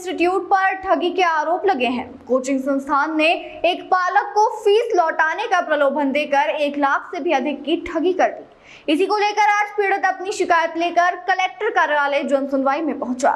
Institute पर ठगी के आरोप लगे हैं। कोचिंग संस्थान ने एक पालक को फीस लौटाने का प्रलोभन देकर 1 लाख से भी अधिक की ठगी कर दी। इसी को लेकर आज पीड़ित अपनी शिकायत लेकर कलेक्टर कार्यालय जन सुनवाई में पहुंचा।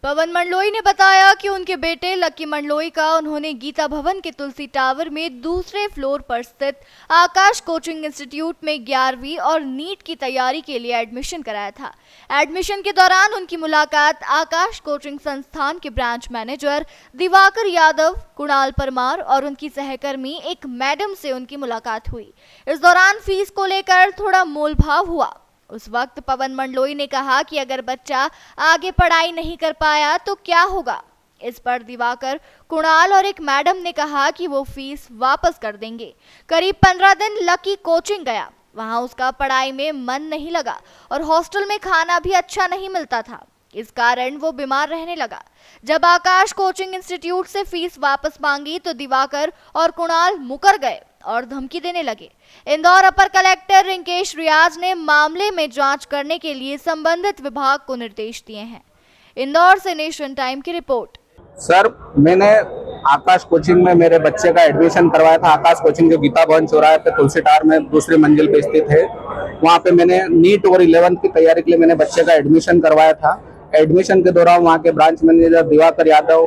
पवन मंडलोई ने बताया कि उनके बेटे लकी मंडलोई का उन्होंने गीता भवन के तुलसी टावर में दूसरे फ्लोर पर स्थित आकाश कोचिंग इंस्टीट्यूट में 11वीं और नीट की तैयारी के लिए एडमिशन कराया था। एडमिशन के दौरान उनकी मुलाकात आकाश कोचिंग संस्थान के ब्रांच मैनेजर दिवाकर यादव, कुणाल परमार और उनकी सहकर्मी एक मैडम से उनकी मुलाकात हुई। इस दौरान फीस को लेकर थोड़ा मोलभाव हुआ। उस वक्त पवन मंडलोई ने कहा कि अगर बच्चा आगे पढ़ाई नहीं कर पाया तो क्या होगा। इस पर दिवाकर, कुणाल और एक मैडम ने कहा कि वो फीस वापस कर देंगे। करीब 15 दिन लकी कोचिंग गया। वहां उसका पढ़ाई में मन नहीं लगा और हॉस्टल में खाना भी अच्छा नहीं मिलता था। इस कारण वो बीमार रहने लगा। जब आकाश कोचिंग इंस्टीट्यूट से फीस वापस मांगी तो दिवाकर और कुणाल मुकर गए और धमकी देने लगे। इंदौर अपर कलेक्टर रिंकेश रियाज ने मामले में जांच करने के लिए संबंधित विभाग को निर्देश दिए हैं। इंदौर से नेशन टाइम की रिपोर्ट। सर, मैंने आकाश कोचिंग में मेरे बच्चे का एडमिशन करवाया था। आकाश कोचिंग जो गीता भवन चौराहे पे तुलसी टावर में दूसरी मंजिल पे स्थित है, वहाँ पे मैंने नीट और 11th की तैयारी के लिए मैंने बच्चे का एडमिशन करवाया था। एडमिशन के दौरान वहाँ के ब्रांच मैनेजर दिवाकर यादव,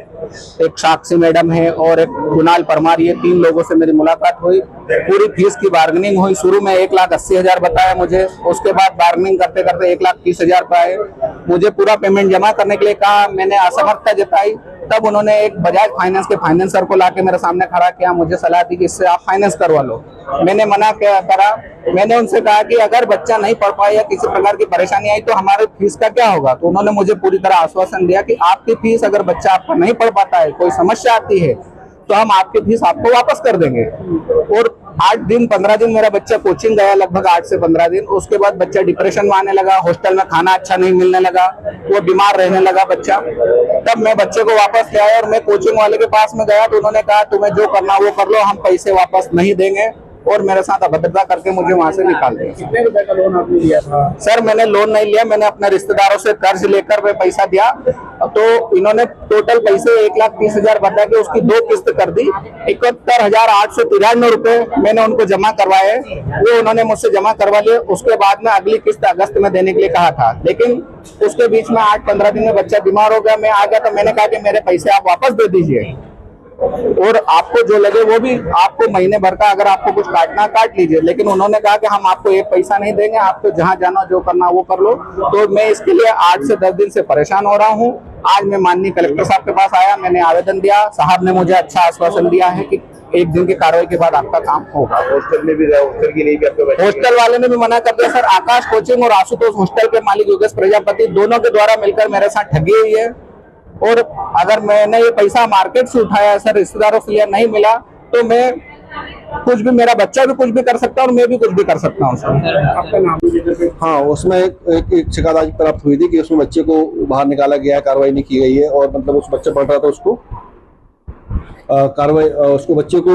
एक साक्षी मैडम है और एक कुणाल परमार, ये 3 लोगों से मेरी मुलाकात हुई। पूरी फीस की बार्गेनिंग हुई। शुरू में 1,80,000 बताया मुझे, उसके बाद बार्गेनिंग करते करते 1,30,000 पाए। मुझे पूरा पेमेंट जमा करने के लिए कहा, मैंने असमर्थता जताई। तब उन्होंने एक बजाज फाइनेंस के फाइनेंसर को लाके मेरे सामने खड़ा किया, मुझे सलाह दी कि इससे आप फाइनेंस करवा लो। मैंने मना करा। मैंने उनसे कहा कि अगर बच्चा नहीं पढ़ पाया या किसी प्रकार की परेशानी आई तो हमारे फीस का क्या होगा। तो उन्होंने मुझे पूरी तरह आश्वासन दिया कि आपकी फीस, अगर बच्चा आपका नहीं पढ़ पाता है, कोई समस्या आती है, तो हम आपकी फीस आपको वापस कर देंगे। और 15 दिन मेरा बच्चा कोचिंग गया, लगभग 8 से 15 दिन। उसके बाद बच्चा डिप्रेशन में आने लगा, हॉस्टल में खाना अच्छा नहीं मिलने लगा, वो बीमार रहने लगा बच्चा। तब मैं बच्चे को वापस ले आया और मैं कोचिंग वाले के पास में गया तो उन्होंने कहा तुम्हें जो करना वो कर लो, हम पैसे वापस नहीं देंगे, और मेरे साथ अभद्रता करके मुझे वहां से निकाल दिया। कितने रुपए का लोन आपने लिया था? सर, मैंने लोन नहीं लिया, मैंने अपने रिश्तेदारों से कर्ज लेकर मैं पैसा दिया। तो इन्होंने टोटल पैसे 1,30,000 बता के उसकी 2 किस्त कर दी। 71,893 रुपए मैंने उनको जमा करवाए, वो उन्होंने मुझसे जमा करवा लिए। उसके बाद में अगली किस्त अगस्त में देने के लिए कहा था, लेकिन उसके बीच में 8-15 दिन में बच्चा बीमार हो गया। मैं आ गया तो मैंने कहा कि मेरे पैसे आप वापस दे दीजिए, और आपको जो लगे वो भी आपको महीने भर का, अगर आपको कुछ काटना काट लीजिए। लेकिन उन्होंने कहा कि हम आपको एक पैसा नहीं देंगे, आपको जहां जाना जो करना वो कर लो। तो मैं इसके लिए 8 से 10 दिन से परेशान हो रहा हूं। आज मैं माननीय कलेक्टर साहब के पास आया, मैंने आवेदन दिया। साहब ने मुझे अच्छा आश्वासन दिया है कि 1 दिन की कार्रवाई के बाद आपका काम होगा। हॉस्टल में भी हॉस्टल की नहीं करते, हॉस्टल वाले ने भी मना कर दिया। सर, आकाश कोचिंग और आशुतोष हॉस्टल के मालिक योगेश प्रजापति दोनों के द्वारा मिलकर मेरे साथ ठगी हुई है। और अगर मैंने ये पैसा मार्केट से उठाया, सर, रिश्तेदारों से लिया, नहीं मिला, तो मैं कुछ भी, मेरा बच्चा भी कुछ भी कर सकता है और मैं भी कुछ भी कर सकता हूँ। सर, आपका नाम? हाँ, उसमें एक शिकायत आज प्राप्त हुई थी कि उसमें बच्चे को बाहर निकाला गया है, कार्रवाई नहीं की गई है। और मतलब उस बच्चा पढ़ रहा था, उसको कार्रवाई, उसको बच्चे को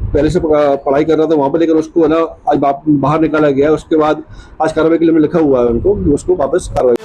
पहले से पढ़ाई कर रहा था वहाँ पर, लेकिन उसको है ना आज बाहर निकाला गया है। उसके बाद आज कार्रवाई के लिए लिखा हुआ है उनको, उसको वापस कार्रवाई